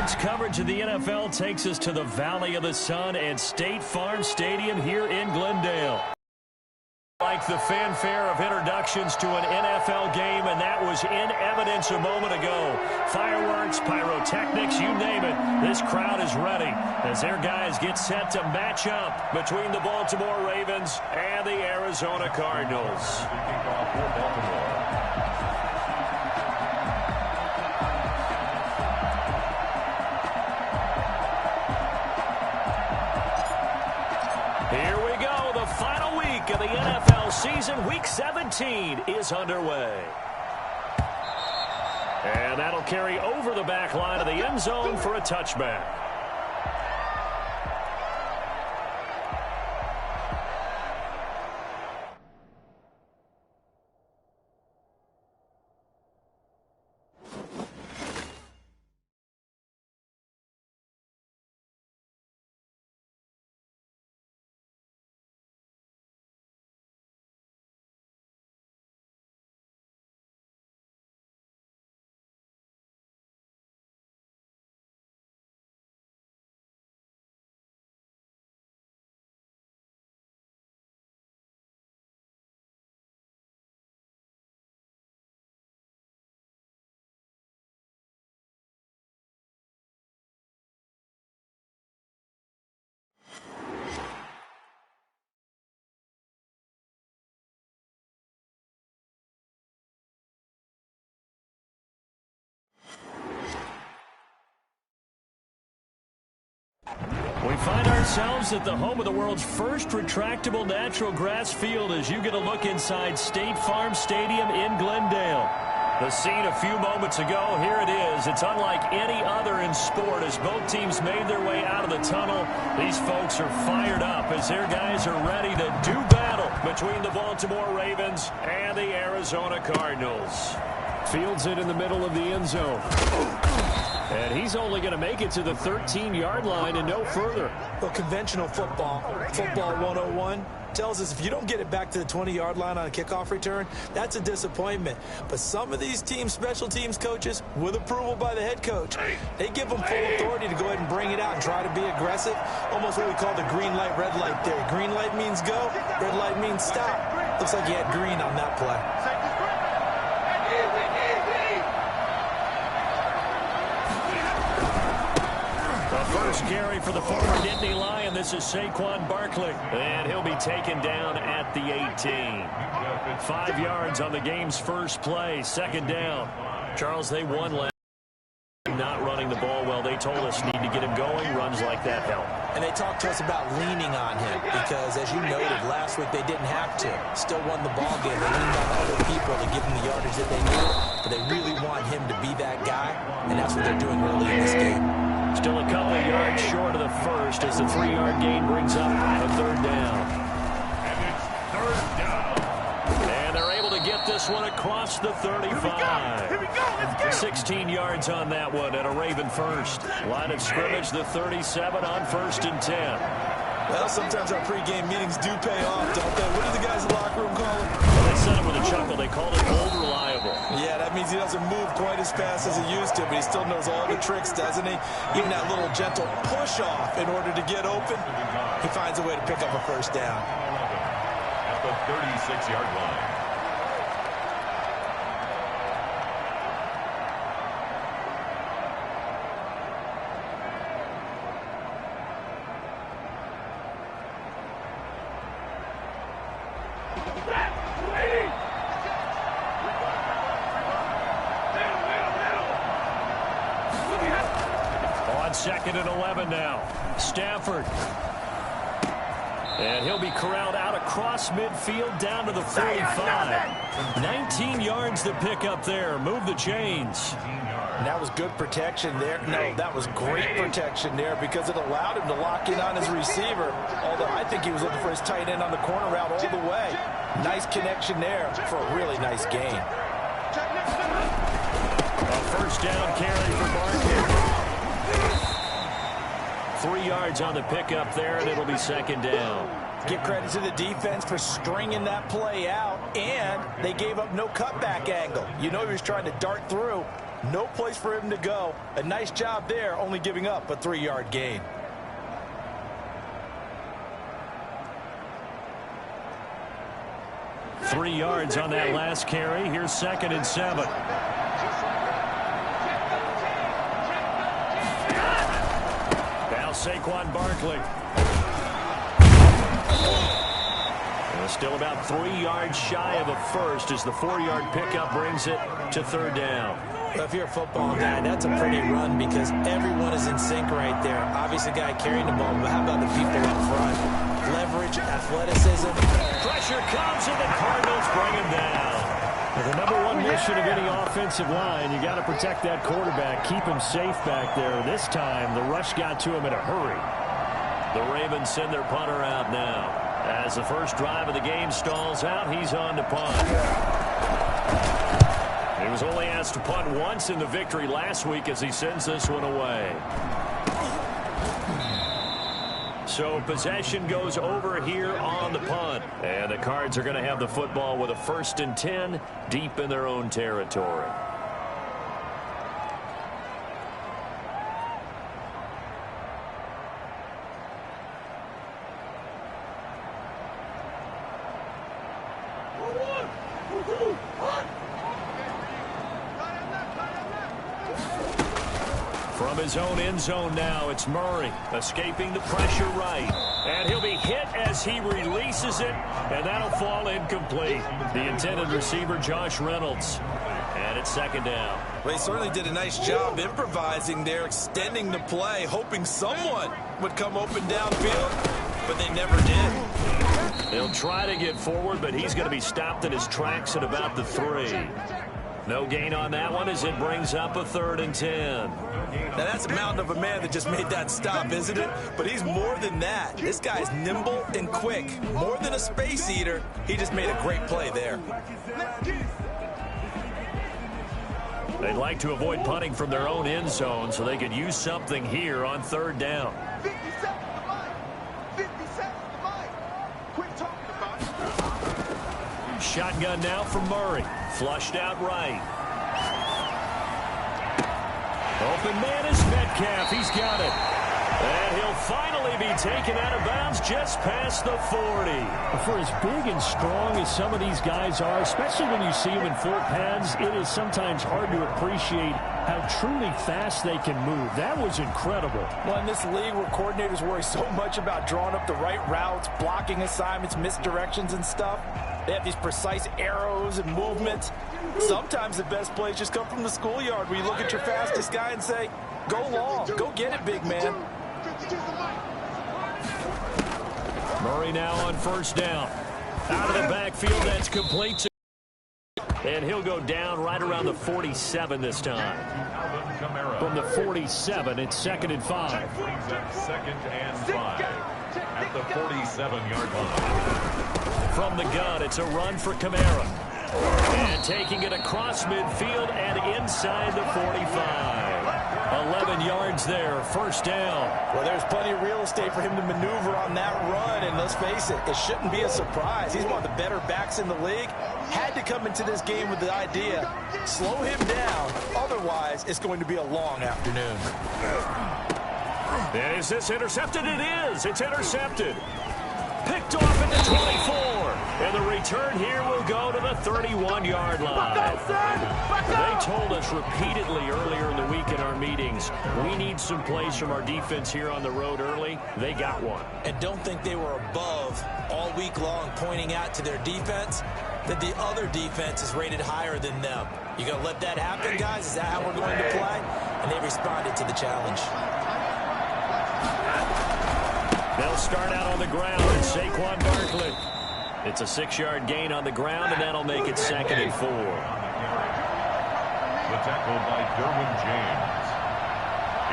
Sports coverage of the NFL takes us to the Valley of the Sun and State Farm Stadium here in Glendale. Like the fanfare of introductions to an NFL game, and that was in evidence a moment ago. Fireworks, pyrotechnics, you name it. This crowd is ready as their guys get set to match up between the Baltimore Ravens and the Arizona Cardinals. Here we go. The final week of the NFL season. Week 17 is underway. And that'll carry over the back line of the end zone for a touchback. We find ourselves at the home of the world's first retractable natural grass field as you get a look inside State Farm Stadium in Glendale. The scene a few moments ago, here it is. It's unlike any other in sport as both teams made their way out of the tunnel. These folks are fired up as their guys are ready to do battle between the Baltimore Ravens and the Arizona Cardinals. Fields it in the middle of the end zone. And he's only going to make it to the 13-yard line and no further. Well, conventional football 101, tells us if you don't get it back to the 20-yard line on a kickoff return, that's a disappointment. But some of these teams, special teams coaches, with approval by the head coach, they give them full authority to go ahead and bring it out and try to be aggressive. Almost what we call the green light, red light theory. Green light means go, red light means stop. Looks like he had green on that play. First carry for the former Nittany Lion. This is Saquon Barkley. And he'll be taken down at the 18. 5 yards on the game's first play. Second down. Charles, they won last. Not running the ball well. They told us need to get him going. Runs like that help. And they talked to us about leaning on him because, as you noted, last week they didn't have to. Still won the ball game. They leaned on other people to give them the yardage that they needed. But they really want him to be that guy, and that's what they're doing early in this game. Still a couple of yards short of the first as the 3-yard gain brings up a third down. And it's third down. And they're able to get this one across the 35. Here we go. Let's get 16 yards on that one and a Raven first. Line of scrimmage, the 37 on 1st and 10. Well, sometimes our pregame meetings do pay off, don't they? What do the guys in the locker room call it? Well, they said it with a chuckle. They called it old reliable. Yeah, that means he doesn't move quite as fast as he used to, but he still knows all the tricks, doesn't he? Even that little gentle push-off in order to get open, he finds a way to pick up a first down. At the 36-yard line. Second and 11 now. Stafford. And he'll be corralled out across midfield down to the 45. 19 yards to pick up there. Move the chains. And that was good protection there. No, that was great protection there because it allowed him to lock in on his receiver. Although I think he was looking for his tight end on the corner route all the way. Nice connection there for a really nice gain. A first down carry for Barkley. 3 yards on the pickup there, and it'll be second down. Give credit to the defense for stringing that play out, and they gave up no cutback angle. You know he was trying to dart through. No place for him to go. A nice job there, only giving up a 3-yard gain. Three yards on that last carry. Here's 2nd and 7. Now Saquon Barkley. Still about 3 yards shy of a first as the 4-yard pickup brings it to 3rd down. Well, if you're a football guy, that's a pretty run because everyone is in sync right there. Obviously, the guy carrying the ball, but how about the people up front? Leverage, athleticism. Pressure comes, and the Cardinals bring him down. The number one mission of any offensive line, you got to protect that quarterback, keep him safe back there. This time, the rush got to him in a hurry. The Ravens send their punter out now. As the first drive of the game stalls out, he's on to punt. He was only asked to punt once in the victory last week as he sends this one away. So possession goes over here on the punt. And the Cards are going to have the football with a 1st and 10 deep in their own territory. From his own end zone now, it's Murray escaping the pressure right. And he'll be hit as he releases it, and that'll fall incomplete. The intended receiver, Josh Reynolds. And it's 2nd down. Well, he certainly did a nice job improvising there, extending the play, hoping someone would come open downfield, but they never did. They'll try to get forward, but he's going to be stopped in his tracks at about the 3. No gain on that one as it brings up a 3rd and 10. Now, that's a mountain of a man that just made that stop, isn't it? But he's more than that. This guy's nimble and quick. More than a space eater, he just made a great play there. They'd like to avoid punting from their own end zone so they could use something here on 3rd down. 50 seconds to mine. 50 seconds to mine. Quit talking about it. Shotgun now from Murray. Flushed out right. Open man is Metcalf. He's got it. And he'll finally be taken out of bounds just past the 40. For as big and strong as some of these guys are, especially when you see them in full pads, it is sometimes hard to appreciate how truly fast they can move. That was incredible. Well, in this league where coordinators worry so much about drawing up the right routes, blocking assignments, misdirections and stuff, they have these precise arrows and movements. Sometimes the best plays just come from the schoolyard where you look at your fastest guy and say, go long, go get it, big man. Murray now on 1st down. Out of the backfield, that's complete. And he'll go down right around the 47 this time. From the 47, it's 2nd and 5. 2nd and 5 at the 47-yard line. From the gun, it's a run for Kamara. And taking it across midfield and inside the 45. 11 yards there, 1st down. Well, there's plenty of real estate for him to maneuver on that run, and let's face it, it shouldn't be a surprise. He's one of the better backs in the league. Had to come into this game with the idea, slow him down, otherwise it's going to be a long afternoon. And is this intercepted? It is. It's intercepted. Picked off at the 24. And the return here will go to the 31-yard line. They told us repeatedly earlier in the week in our meetings, we need some plays from our defense here on the road early. They got one. And don't think they were above all week long pointing out to their defense that the other defense is rated higher than them. You going to let that happen, guys? Is that how we're going to play? And they responded to the challenge. They'll start out on the ground with Saquon Barkley. It's a 6-yard gain on the ground, and that'll make it 2nd and 4. The tackle by Derwin James.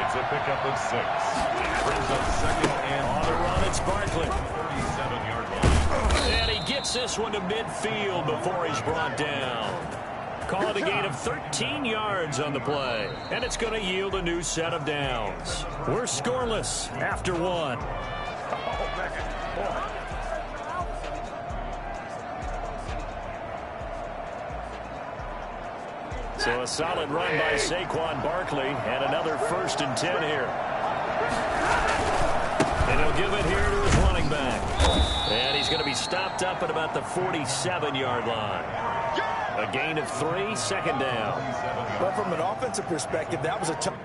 It's a pickup of 6. Brings up 2nd and on the run, it's Barkley. 37-yard line. And he gets this one to midfield before he's brought down. Call it a gain of 13 yards on the play, and it's going to yield a new set of downs. We're scoreless after 1. So a solid run by Saquon Barkley and another 1st and 10 here. And he'll give it here to his running back. And he's going to be stopped up at about the 47-yard line. A gain of 3, 2nd down. But from an offensive perspective, that was a tough.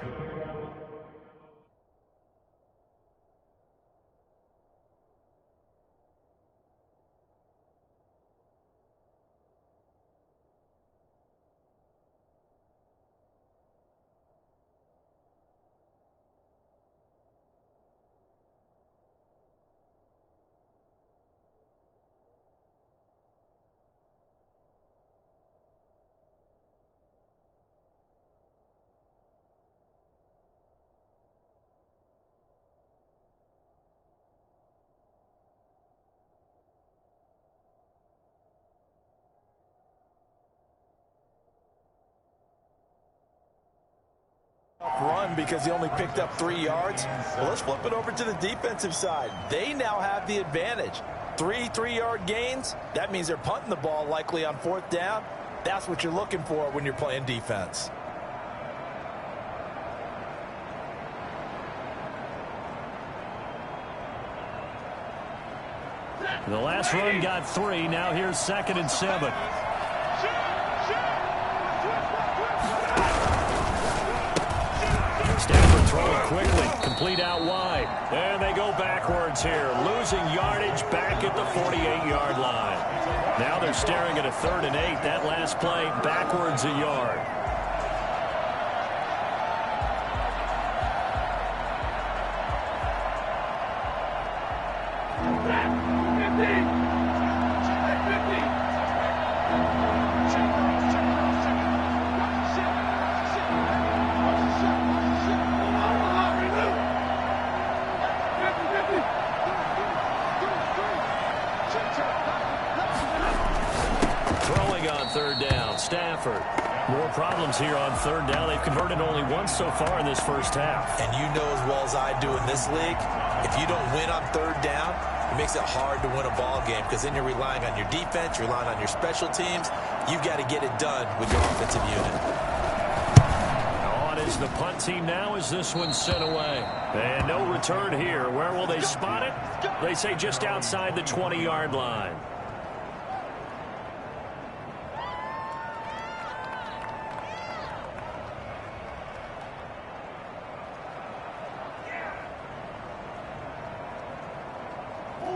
Run because he only picked up 3 yards. Well, let's flip it over to the defensive side. They now have the advantage. 3 3-yard gains. That means they're punting the ball likely on 4th down. That's what you're looking for when you're playing defense. The last run got 3. Now here's 2nd and 7. Stafford throwing quickly, complete out wide. And they go backwards here, losing yardage back at the 48-yard line. Now they're staring at a 3rd and 8. That last play backwards a yard. Stafford. More problems here on 3rd down. They've converted only once so far in this first half. And you know as well as I do in this league, if you don't win on 3rd down, it makes it hard to win a ball game because then you're relying on your defense, you're relying on your special teams. You've got to get it done with your offensive unit. On is the punt team now as this one's sent away. And no return here. Where will they spot it? They say just outside the 20-yard line.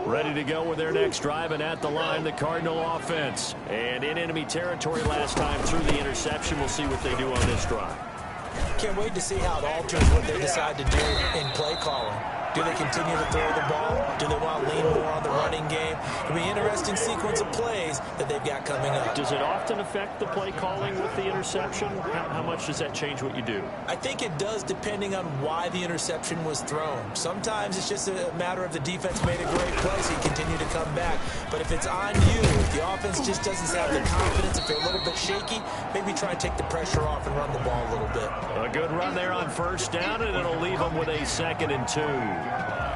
Ready to go with their next drive, and at the line, the Cardinal offense. And in enemy territory last time through the interception. We'll see what they do on this drive. Can't wait to see how it alters what they decide to do in play calling. Do they continue to throw the ball? Do they want to lean more on the running game? It'll be an interesting sequence of plays that they've got coming up. Does it often affect the play calling with the interception? How much does that change what you do? I think it does depending on why the interception was thrown. Sometimes it's just a matter of the defense made a great play, so you continue to come back. But if it's on you, if the offense just doesn't have the confidence, if they're a little bit shaky, maybe try and take the pressure off and run the ball a little bit. A good run there on 1st down, and it'll leave them with a 2nd and 2.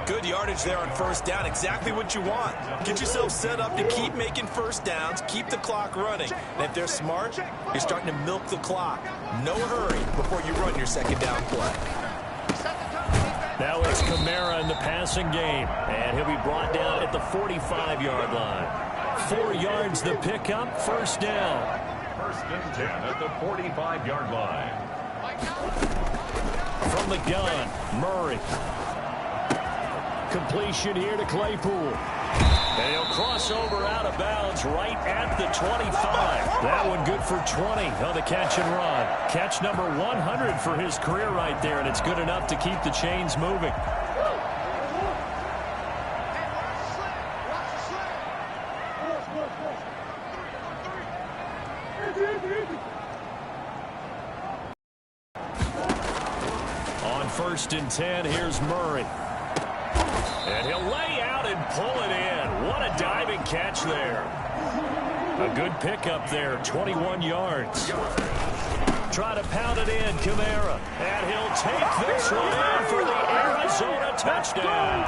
Good yardage there on 1st down. Exactly what you want. Get yourself set up to keep making 1st downs, keep the clock running. And if they're smart, you're starting to milk the clock. No hurry before you run your 2nd down play. Now it's Kamara in the passing game, and he'll be brought down at the 45-yard line. 4 yards the pickup, 1st down. 1st and 10 at the 45-yard line. From the gun, Murray. Completion here to Claypool. And he'll cross over out of bounds right at the 25. That one good for 20 on the catch and run. Catch number 100 for his career right there, and it's good enough to keep the chains moving. On 1st and 10, here's Murray. And he'll lay out and pull it in. What a diving catch there. A good pickup there, 21 yards. Try to pound it in, Kamara. And he'll take this one in for the Arizona touchdown.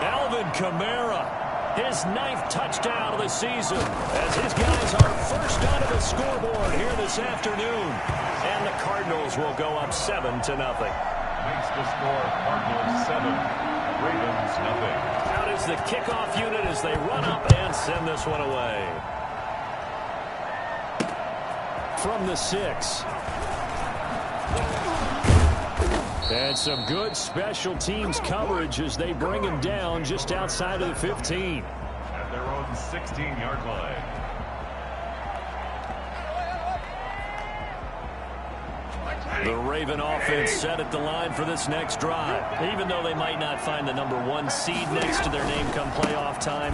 Alvin Kamara. his 9th touchdown of the season, as his guys are first onto the scoreboard here this afternoon. And the Cardinals will go up 7-0. Makes the score Cardinals 7, Ravens nothing. Out is the kickoff unit as they run up and send this one away. From the 6. And some good special teams coverage as they bring him down just outside of the 15. At their own 16-yard line. The Raven offense set at the line for this next drive. Even though they might not find the number 1 seed next to their name come playoff time,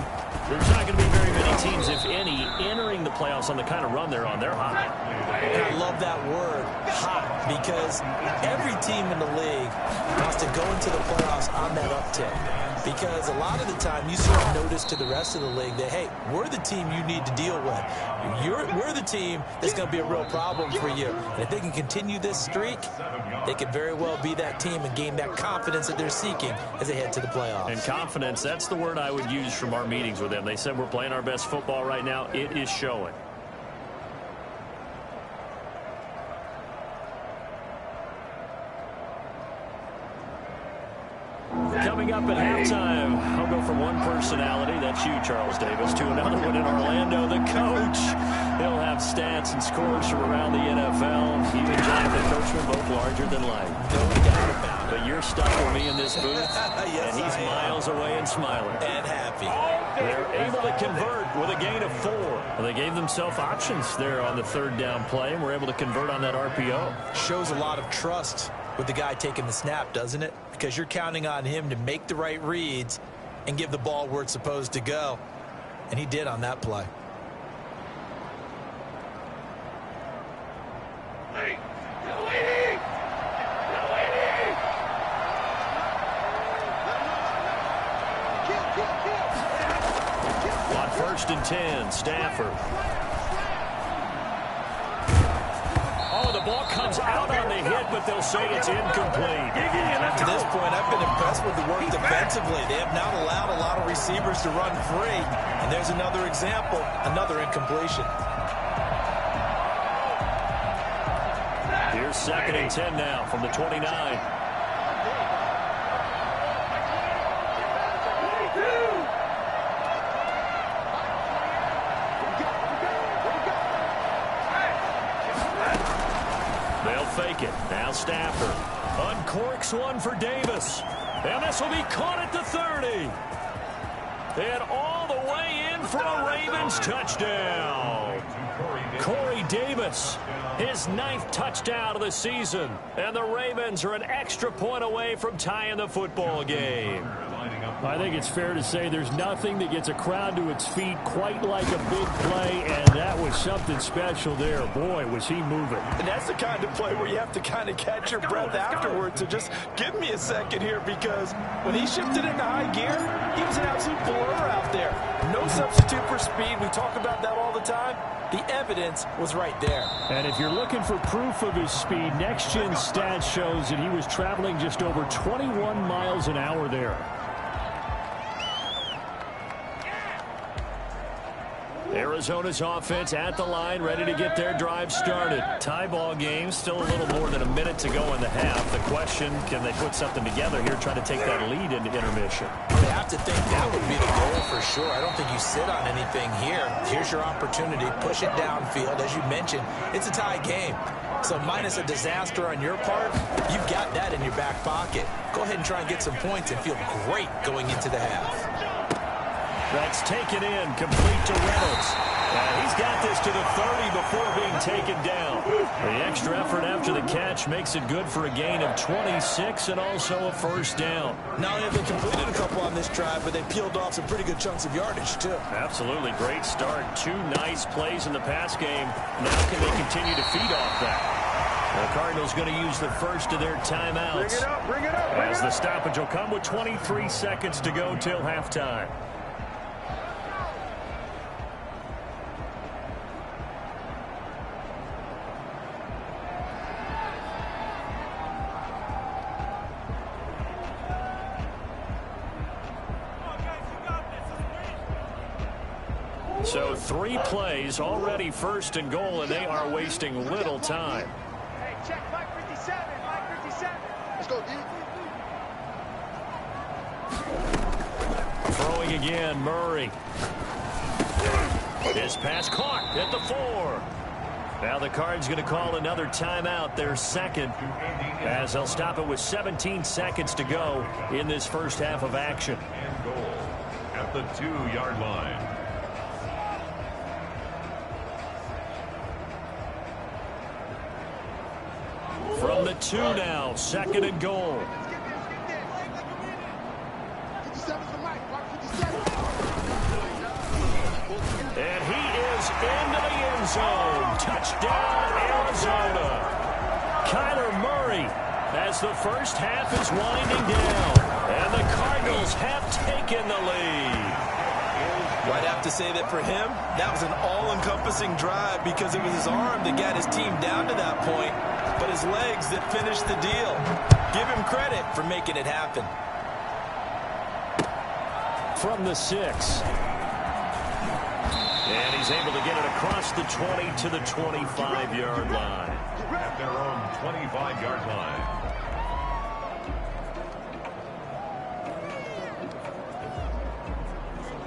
there's not going to be very many teams, if any, entering the playoffs on the kind of run they're on. They're hot. And I love that word, hot, because every team in the league wants to go into the playoffs on that uptick. Because a lot of the time you sort of notice to the rest of the league that, hey, we're the team you need to deal with. We're the team that's going to be a real problem for you. And if they can continue this streak, they could very well be that team and gain that confidence that they're seeking as they head to the playoffs. And confidence, that's the word I would use from our meetings with them. They said we're playing our best football right now. It is showing. Coming up at halftime, I'll go from one personality, that's you, Charles Davis, to another one in Orlando, the coach. He'll have stats and scores from around the NFL. He and Jonathan Coachman, both larger than life. No doubt about it. But you're stuck with me in this booth, Yes, and he's miles away and smiling. And happy. They're able to convert with a gain of 4. Well, they gave themselves options there on the 3rd down play, and were able to convert on that RPO. Shows a lot of trust with the guy taking the snap, doesn't it? Because you're counting on him to make the right reads and give the ball where it's supposed to go. And he did on that play. On 1st and 10, Stafford. Oh, the ball comes out on the hit, but they'll say it's incomplete. To this point, I've been impressed with the work defensively. They have not allowed a lot of receivers to run free. And there's another example, another incompletion. Here's 2nd and 10 now from the 29. Fake it. Now Stafford uncorks one for Davis. And this will be caught at the 30. And all the way in for a Ravens touchdown. Corey Davis, his 9th touchdown of the season. And the Ravens are an extra point away from tying the football game. I think it's fair to say there's nothing that gets a crowd to its feet quite like a big play, and that was something special there. Boy, was he moving. And that's the kind of play where you have to kind of catch your breath afterwards. So just give me a second here, because when he shifted into high gear, he was an absolute blur out there. No substitute for speed. We talk about that all the time. The evidence was right there. And if you're looking for proof of his speed, Next Gen Stats shows that he was traveling just over 21 miles an hour there. Arizona's offense at the line, ready to get their drive started. Tie ball game, still a little more than a minute to go in the half. The question, can they put something together here, try to take that lead into intermission? They have to think that would be the goal for sure. I don't think you sit on anything here. Here's your opportunity. Push it downfield. As you mentioned, it's a tie game. So minus a disaster on your part, you've got that in your back pocket. Go ahead and try and get some points and feel great going into the half. That's taken in, complete to Reynolds. And he's got this to the 30 before being taken down. The extra effort after the catch makes it good for a gain of 26 and also a 1st down. Not only have they completed a couple on this drive, but they peeled off some pretty good chunks of yardage, too. Absolutely. Great start. 2 nice plays in the pass game. Now can they continue to feed off that? The Cardinals going to use the first of their timeouts. Bring it up. As the stoppage will come with 23 seconds to go till halftime. So 3 plays already 1st and goal, and they are wasting little time. Hey, check Mike 57. Mike 57. Let's go, D. Throwing again, Murray. This pass caught at the 4. Now the Cards going to call another timeout, their second, as they'll stop it with 17 seconds to go in this first half of action. And goal at the 2-yard line. From the 2 now, 2nd and goal. Let's get this. 57's the Mike. Mark 57. And he is into the end zone. Touchdown, Arizona. Kyler Murray, as the first half is winding down. And the Cardinals have taken the lead. Well, I'd have to say that for him, that was an all-encompassing drive because it was his arm that got his team down to that point, but his legs that finished the deal. Give him credit for making it happen. From the 6. And he's able to get it across the 20 to the 25-yard line. At their own 25-yard line.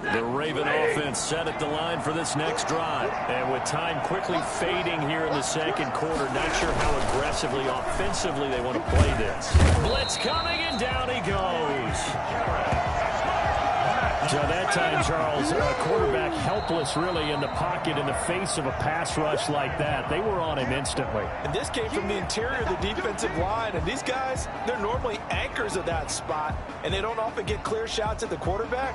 The Raven offense set at the line for this next drive. And with time quickly fading here in the second quarter, not sure how aggressively, offensively they want to play this. Blitz coming, and down he goes. So that time, Charles, a quarterback helpless really in the pocket in the face of a pass rush like that. They were on him instantly. And this came from the interior of the defensive line. And these guys, they're normally anchors of that spot, and they don't often get clear shots at the quarterback.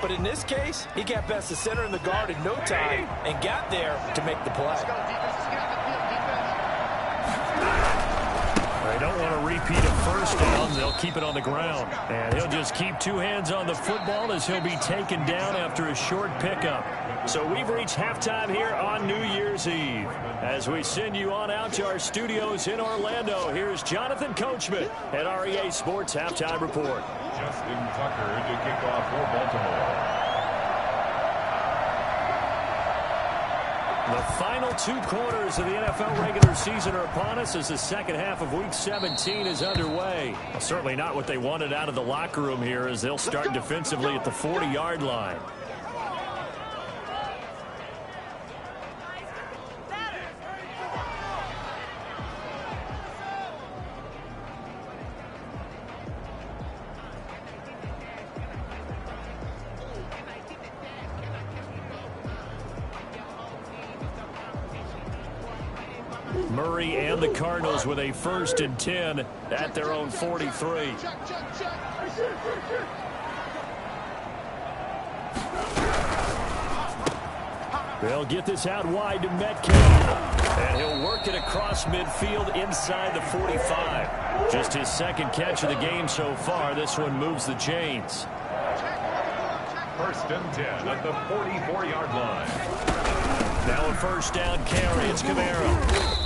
But in this case, he got past the center and the guard in no time and got there to make the play. They don't want to repeat a first down. They'll keep it on the ground. And he'll just keep 2 hands on the football as he'll be taken down after a short pickup. So we've reached halftime here on New Year's Eve. As we send you on out to our studios in Orlando, here's Jonathan Coachman at REA Sports Halftime Report. Justin Tucker to kick off for Baltimore. The final 2 quarters of the NFL regular season are upon us as the second half of Week 17 is underway. Well, certainly not what they wanted out of the locker room here as they'll start defensively at the 40-yard line. Murray and the Cardinals with a 1st and 10 at their own 43. They'll get this out wide to Metcalf. And he'll work it across midfield inside the 45. Just his 2nd catch of the game so far. This one moves the chains. 1st and 10 at the 44-yard line. Now a 1st down carry. It's Camaro.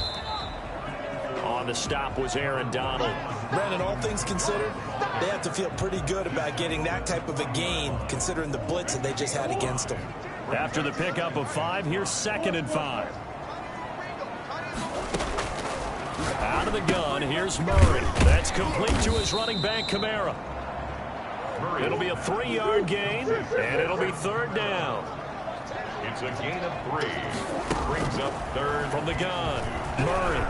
On the stop was Aaron Donald. Brandon, all things considered, they have to feel pretty good about getting that type of a gain considering the blitz that they just had against them. After the pickup of 5, here's 2nd and 5. Out of the gun, here's Murray. That's complete to his running back, Camaro. It'll be a 3-yard gain, and it'll be 3rd down. It's a gain of 3. Brings up 3rd from the gun. Murray.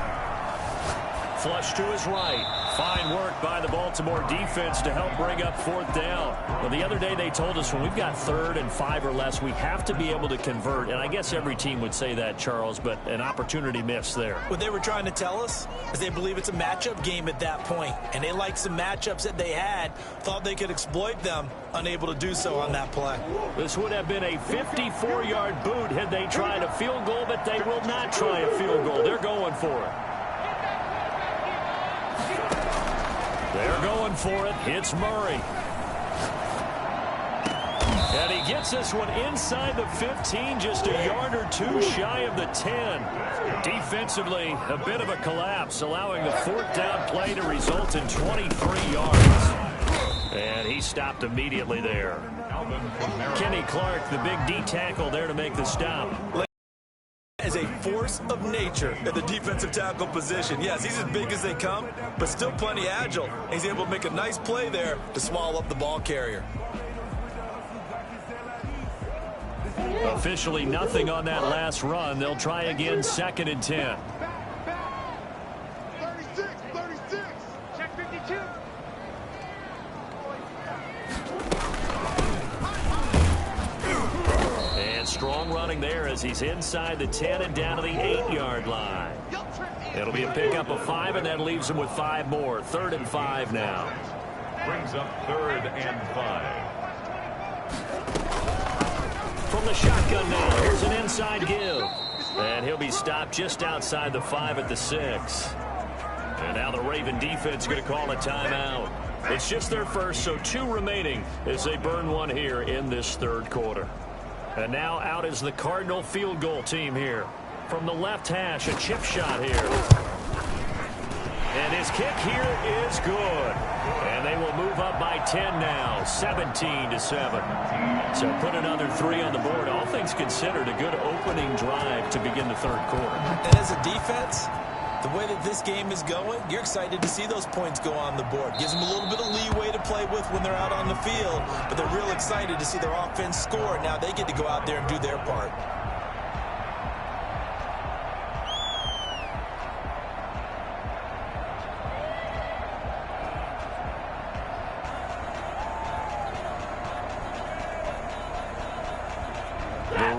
Flush to his right. Fine work by the Baltimore defense to help bring up 4th down. Well, the other day they told us when we've got 3rd and 5 or less, we have to be able to convert. And I guess every team would say that, Charles, but an opportunity missed there. What they were trying to tell us is they believe it's a matchup game at that point. And they liked some matchups that they had, thought they could exploit them, unable to do so on that play. This would have been a 54-yard boot had they tried a field goal, but they will not try a field goal. They're going for it. They're going for it. It's Murray. And he gets this one inside the 15, just a yard or 2 shy of the 10. Defensively, a bit of a collapse, allowing the 4th down play to result in 23 yards. And he stopped immediately there. Kenny Clark, the big D tackle there to make the stop. Is a force of nature at the defensive tackle position. Yes, he's as big as they come, but still plenty agile. He's able to make a nice play there to swallow up the ball carrier. Officially nothing on that last run. They'll try again, 2nd and 10. 36. Check 52. And strong running there as he's inside the 10 and down to the 8-yard line. It'll be a pickup of 5, and that leaves him with 5 more. 3rd and 5 now. Brings up 3rd and 5. From the shotgun now, here's an inside give. And he'll be stopped just outside the 5 at the 6. And now the Raven defense going to call a timeout. It's just their first, so 2 remaining as they burn 1 here in this 3rd quarter. And now out is the Cardinal field goal team here. From the left hash, a chip shot here. And his kick here is good. And they will move up by 10 now, 17-7. So put another 3 on the board. All things considered, a good opening drive to begin the 3rd quarter. And as a defense, the way that this game is going, you're excited to see those points go on the board. Gives them a little bit of leeway to play with when they're out on the field, but they're real excited to see their offense score. Now they get to go out there and do their part.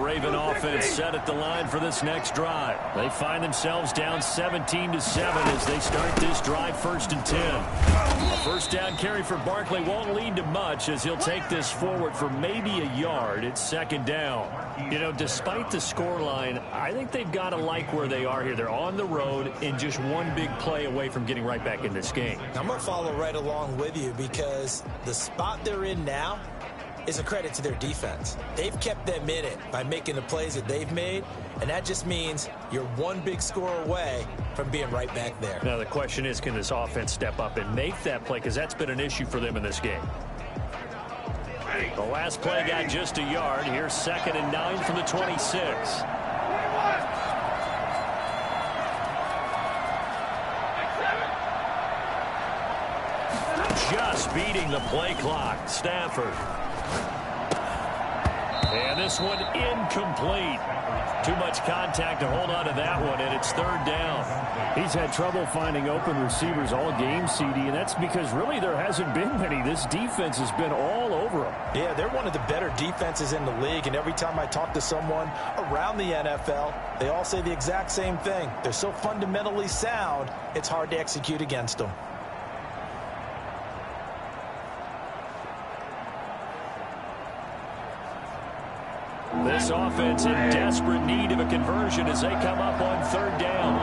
Raven offense set at the line for this next drive. They find themselves down 17-7 as they start this drive, 1st and 10. A first down carry for Barkley won't lead to much as he'll take this forward for maybe a yard. It's 2nd down. You know, despite the scoreline, I think they've got to like where they are here. They're on the road and just 1 big play away from getting right back in this game. I'm going to follow right along with you because the spot they're in now is a credit to their defense. They've kept them in it by making the plays that they've made, and that just means you're 1 big score away from being right back there. Now the question is, can this offense step up and make that play? Because that's been an issue for them in this game. The last play got just a yard. Here's 2nd and 9 from the 26. Just beating the play clock. Stafford. And this one incomplete. Too much contact to hold on to that one, and it's 3rd down. He's had trouble finding open receivers all game, CD, and that's because really there hasn't been many. This defense has been all over him. Yeah, they're one of the better defenses in the league, and every time I talk to someone around the NFL, they all say the exact same thing. They're so fundamentally sound, it's hard to execute against them. This offense in desperate need of a conversion as they come up on 3rd down.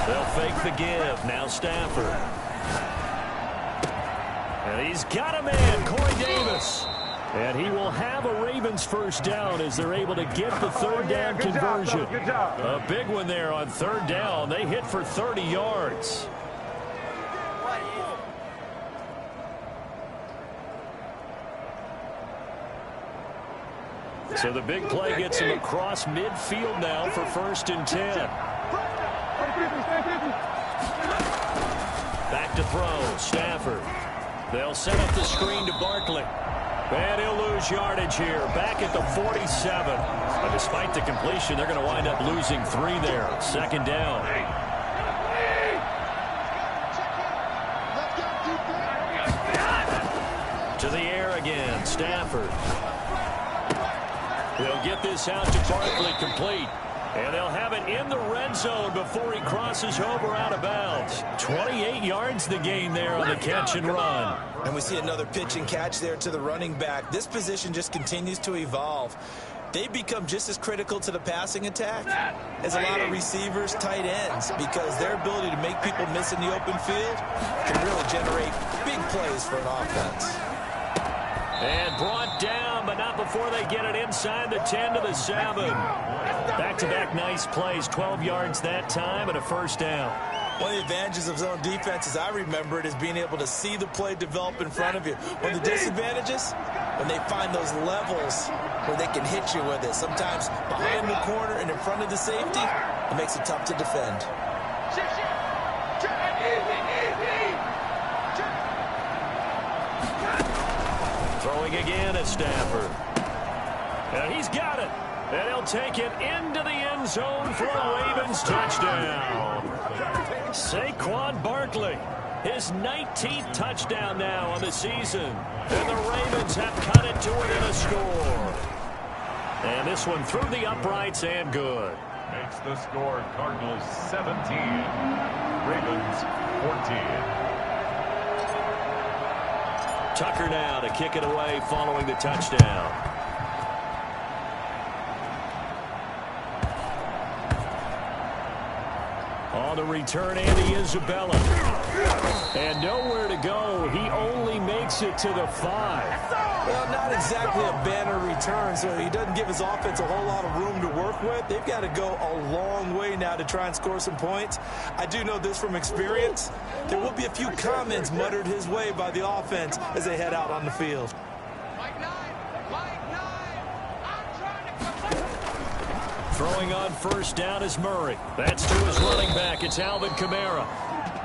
They'll fake the give. Now Stafford. And he's got him in. Corey Davis. And he will have a Ravens first down as they're able to get the 3rd down conversion. Good job. A big one there on 3rd down. They hit for 30 yards. So the big play gets him across midfield now for 1st and 10. Back to throw. Stafford. They'll set up the screen to Barkley. And he'll lose yardage here. Back at the 47. But despite the completion, they're going to wind up losing 3 there. 2nd down. To the air again. Stafford. They'll get this out to Barkley, complete. And they'll have it in the red zone before he crosses over out of bounds. 28 yards the gain there on the catch and run. And we see another pitch and catch there to the running back. This position just continues to evolve. They become just as critical to the passing attack as a lot of receivers, tight ends, because their ability to make people miss in the open field can really generate big plays for an offense. And brought down down, but not before they get it inside the 10 to the 7. Back-to-back nice plays, 12 yards that time and a first down. One of the advantages of zone defense, as I remember it, is being able to see the play develop in front of you. One of the disadvantages, when they find those levels where they can hit you with it. Sometimes behind the corner and in front of the safety, it makes it tough to defend. Throwing again at Stafford. And he's got it. And he'll take it into the end zone for a Ravens touchdown. Saquon Barkley, his 19th touchdown now on the season. And the Ravens have cut it to within a score. And this one through the uprights and good. Makes the score Cardinals 17, Ravens 14. Tucker now to kick it away following the touchdown. On the return, Andy Isabella. And nowhere to go. He only makes it to the 5. Well, not exactly a banner return, so he doesn't give his offense a whole lot of room to work with. They've got to go a long way now to try and score some points. I do know this from experience. There will be a few comments muttered his way by the offense as they head out on the field. Throwing on first down is Murray. That's to his running back. It's Alvin Kamara.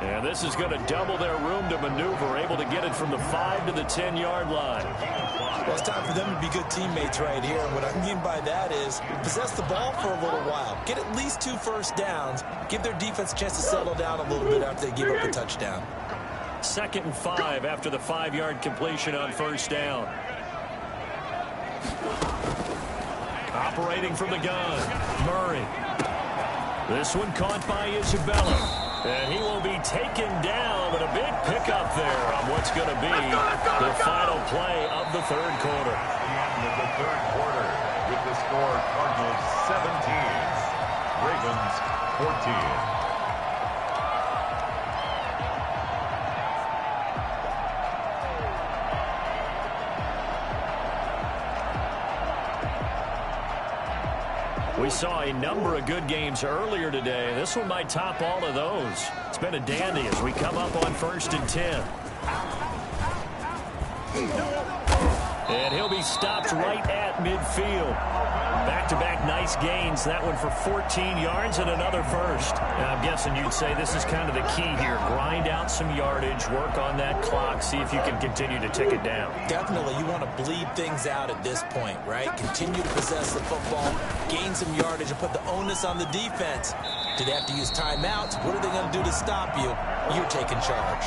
And this is going to double their room to maneuver, able to get it from the 5 to the 10-yard line. Well, it's time for them to be good teammates right here. And what I mean by that is possess the ball for a little while. Get at least 2 first downs. Give their defense a chance to settle down a little bit after they give up a touchdown. 2nd and 5 after the 5-yard completion on first down. Operating from the gun, Murray. This one caught by Isabella. And he will be taken down, but a big pickup there on what's going to be the final play of the 3rd quarter. The end of the 3rd quarter with the score Cardinals 17, Ravens 14. We saw a number of good games earlier today. This one might top all of those. It's been a dandy as we come up on 1st and 10. And he'll be stopped right at midfield. Back-to-back nice gains. That one for 14 yards and another first. And I'm guessing you'd say this is kind of the key here. Grind out some yardage, work on that clock, see if you can continue to tick it down. Definitely, you want to bleed things out at this point, right? Continue to possess the football, gain some yardage, and put the onus on the defense. Do they have to use timeouts? What are they going to do to stop you? You're taking charge.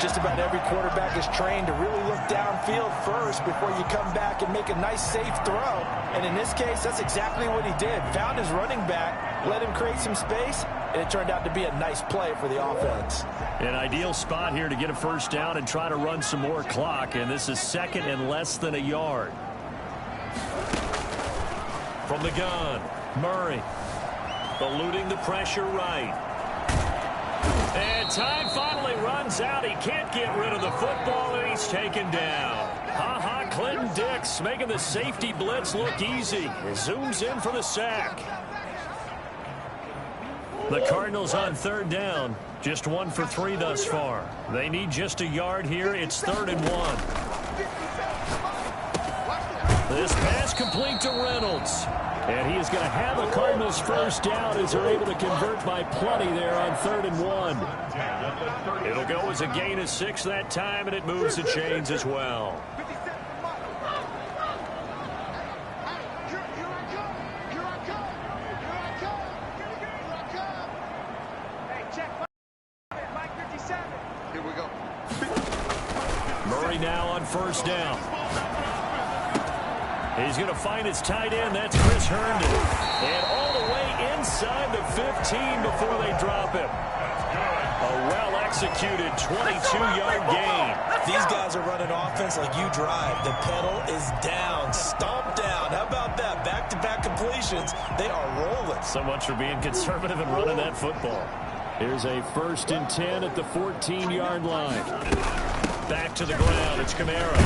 Just about every quarterback is trained to really look downfield first before you come back and make a nice, safe throw. And in this case, that's exactly what he did. Found his running back, let him create some space, and it turned out to be a nice play for the offense. An ideal spot here to get a first down and try to run some more clock, and this is 2nd and less than a yard. From the gun, Murray. Eluding the pressure right. And time finally runs out. He can't get rid of the football, and he's taken down. Clinton Dix making the safety blitz look easy. He zooms in for the sack. The Cardinals on 3rd down. Just 1 for 3 thus far. They need just a yard here. It's 3rd and 1. This pass complete to Reynolds. And he is going to have a Cardinals first down as they're able to convert by plenty there on 3rd and 1. It'll go as a gain of 6 that time, and it moves the chains as well. Murray now on first down. He's going to find his tight end. That's Chris Herndon. And all the way inside the 15 before they drop him. A well-executed 22-yard gain. These guys are running offense like you drive. The pedal is down. Stomp down. How about that? Back-to-back completions. They are rolling. So much for being conservative and running that football. Here's a 1st and 10 at the 14-yard line. Back to the ground. It's Kamara.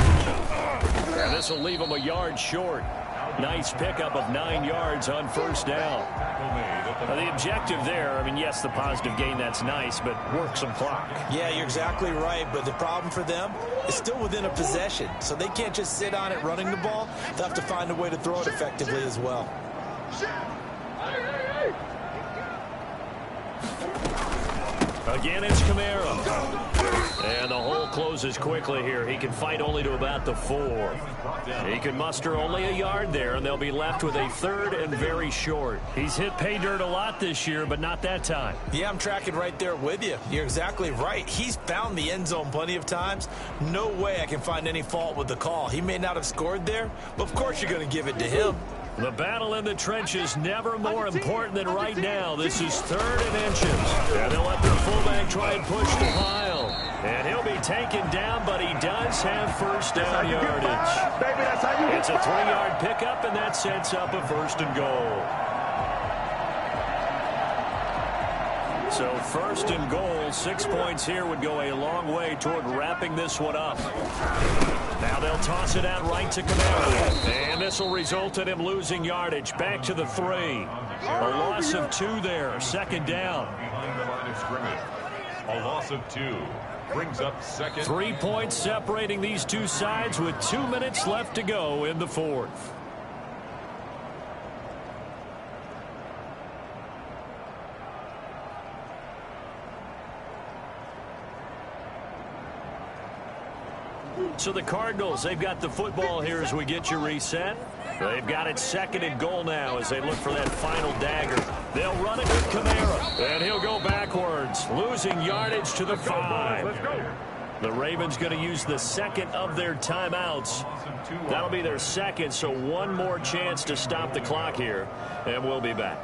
And this will leave him a yard short. Nice pickup of 9 yards on first down. The objective there, I mean, yes, the positive gain, that's nice, but work some clock. Yeah, you're exactly right, but the problem for them is still within a possession, so they can't just sit on it running the ball. They'll have to find a way to throw it effectively as well. Again, it's Kamara. And the hole closes quickly here. He can fight only to about the 4. He can muster only a yard there, and they'll be left with a 3rd and very short. He's hit pay dirt a lot this year, but not that time. Yeah, I'm tracking right there with you. You're exactly right. He's found the end zone plenty of times. No way I can find any fault with the call. He may not have scored there, but of course you're going to give it to him. The battle in the trenches never more important than right now. This is 3rd and inches. And they'll let their fullback try and push the pile. And he'll be taken down, but he does have first down yardage. It's a 3-yard pickup, and that sets up a 1st and goal. So 1st and goal, 6 points here would go a long way toward wrapping this one up. Now they'll toss it out right to Kamara. And this will result in him losing yardage. Back to the 3. A loss of 2 there. 2nd down. Behind the line of scrimmage. A loss of 2. Brings up 2nd. 3 points separating these two sides with 2 minutes left to go in the 4th. So the Cardinals, they've got the football here as we get you reset. They've got it 2nd and goal now as they look for that final dagger. They'll run it with Kamara, and he'll go backwards, losing yardage to the 5. The Ravens going to use the 2nd of their timeouts. That'll be their 2nd, so one more chance to stop the clock here, and we'll be back.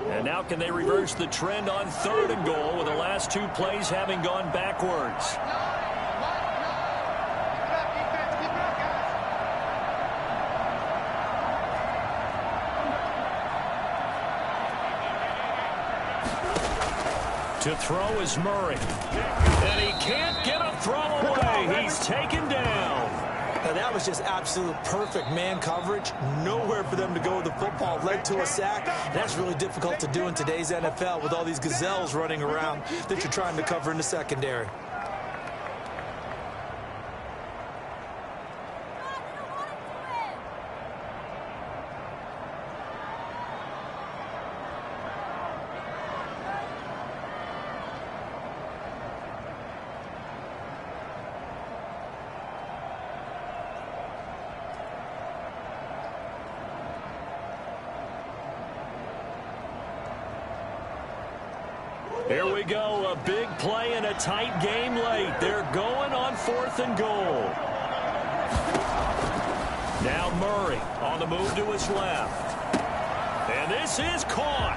And now can they reverse the trend on 3rd and goal with the last 2 plays having gone backwards? To throw is Murray. And he can't get a throw away. He's taken down. Now that was just absolute perfect man coverage. Nowhere for them to go with the football. Led to a sack. That's really difficult to do in today's NFL with all these gazelles running around that you're trying to cover in the secondary. Here we go, a big play and a tight game late. They're going on 4th and goal. Now Murray on the move to his left. And this is caught.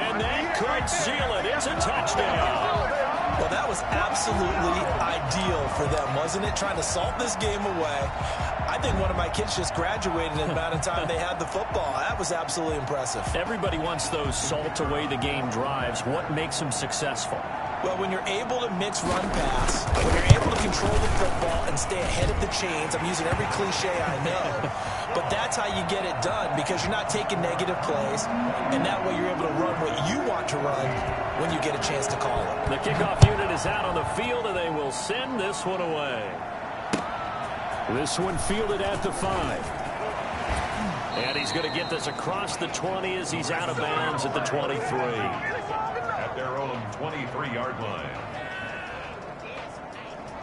And that could seal it. It's a touchdown. Well, that was absolutely ideal for them, wasn't it? Trying to salt this game away. I think one of my kids just graduated in the amount of time they had the football. That was absolutely impressive. Everybody wants those salt away the game drives. What makes them successful? Well, when you're able to mix run pass, when you're able to control the football and stay ahead of the chains, I'm using every cliche I know, but that's how you get it done because you're not taking negative plays, and that way you're able to run what you want to run when you get a chance to call it. The kickoff unit is out on the field, and they will send this one away. This one fielded at the 5. And he's going to get this across the 20 as he's out of bounds at the 23. At their own 23-yard line.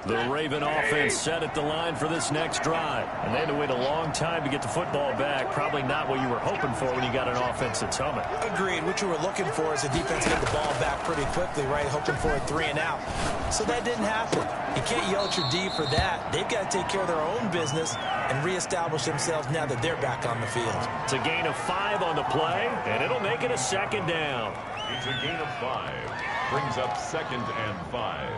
The Raven offense set at the line for this next drive. And they had to wait a long time to get the football back. Probably not what you were hoping for when you got an offense that's humming. Agreed. What you were looking for is the defense to get the ball back pretty quickly, right? Hoping for a 3 and out. So that didn't happen. You can't yell at your D for that. They've got to take care of their own business and reestablish themselves now that they're back on the field. It's a gain of 5 on the play, and it'll make it a 2nd down. It's a gain of 5. Brings up 2nd and 5.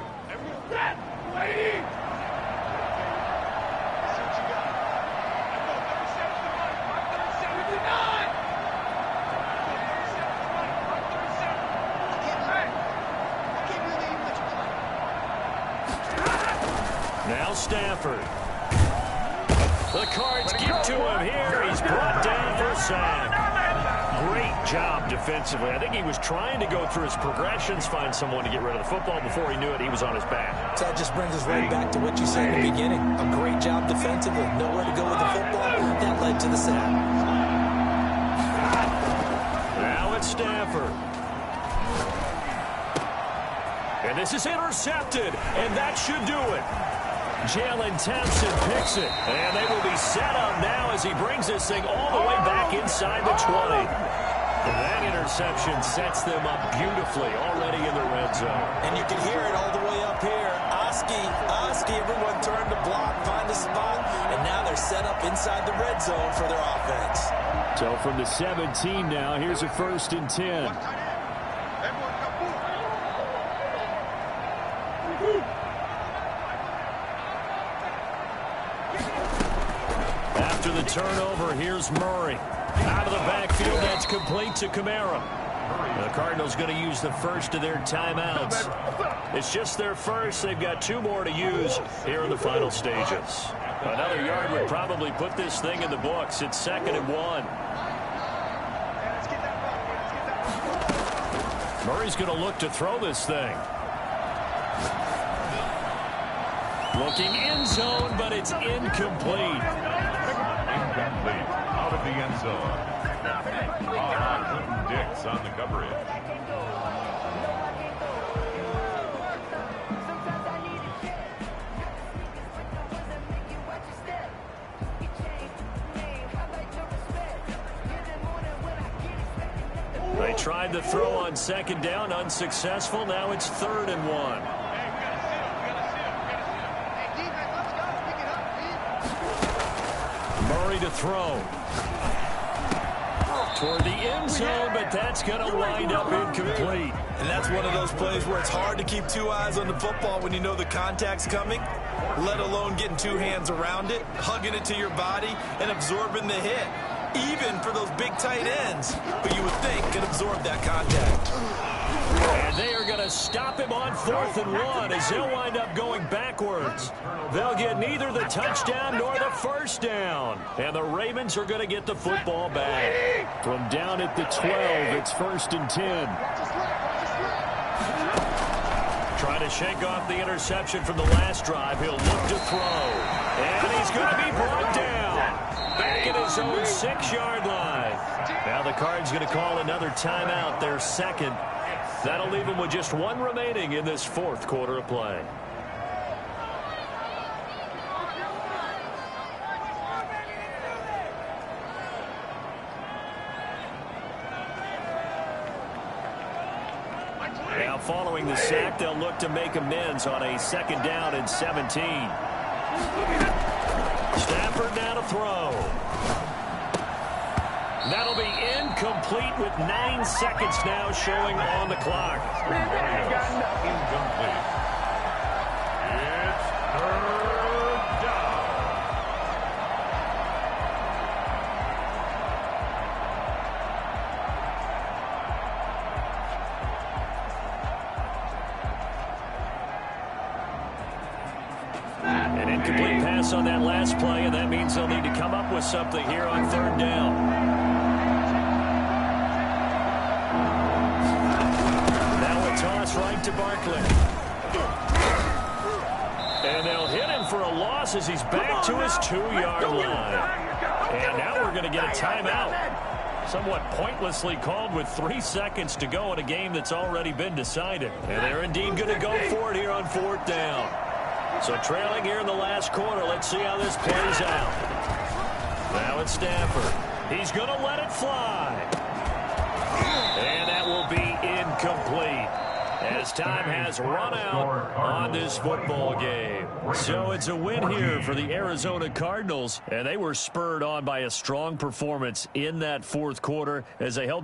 Now Stafford. The Cards get to him here. He's brought down for a sack. Great job defensively. I think he was trying to go through his progressions, find someone to get rid of the football. Before he knew it, he was on his back. So that just brings us right back to what you said in the beginning. A great job defensively. Nowhere to go with the football. That led to the sack. Now it's Stafford. And this is intercepted, and that should do it. Jalen Thompson picks it, and they will be set up now as he brings this thing all the way back inside the 20. And that interception sets them up beautifully already in the red zone. And you can hear it all the way up here. Oski, everyone turn to block, find a spot, and now they're set up inside the red zone for their offense. So from the 17 now, here's a 1st and 10. After the turnover, here's Murray. Out of the backfield, that's complete to Kamara. The Cardinals going to use the first of their timeouts. It's just their first. They've got 2 more to use here in the final stages. Another yard would probably put this thing in the books. It's 2nd and 1. Murray's going to look to throw this thing. Looking end zone, but it's incomplete. Incomplete. Out of the end zone. Dix on the coverage. They tried to throw on 2nd down, unsuccessful. Now it's 3rd and 1. Murray to throw. Toward the end zone, but that's going to wind up incomplete. And that's one of those plays where it's hard to keep 2 eyes on the football when you know the contact's coming, let alone getting 2 hands around it, hugging it to your body, and absorbing the hit. Even for those big tight ends, but you would think could absorb that contact. And they are going to stop him on 4th and 1 as they'll wind up going backwards. They'll get neither the touchdown nor the 1st down. And the Ravens are going to get the football back. From down at the 12, it's 1st and 10. Trying to shake off the interception from the last drive. He'll look to throw. And he's going to be brought down. Back at his own 6-yard line. Now the Cards going to call another timeout, their 2nd. That'll leave them with just 1 remaining in this 4th quarter of play. Now following the sack, they'll look to make amends on a 2nd down and 17. Stafford now to throw. That'll be incomplete with 9 seconds now showing on the clock. Incomplete. It's 3rd down. An incomplete pass on that last play, and that means they'll need to come up with something here on 3rd down. Right to Barkley. And they'll hit him for a loss as he's back to his 2-yard line. And now we're going to get a timeout. Somewhat pointlessly called with 3 seconds to go in a game that's already been decided. And they're indeed going to go for it here on 4th down. So trailing here in the last quarter. Let's see how this plays out. Now it's Stafford. He's going to let it fly. And that will be incomplete, as time has run out on this football game. So it's a win here for the Arizona Cardinals, and they were spurred on by a strong performance in that 4th quarter as they held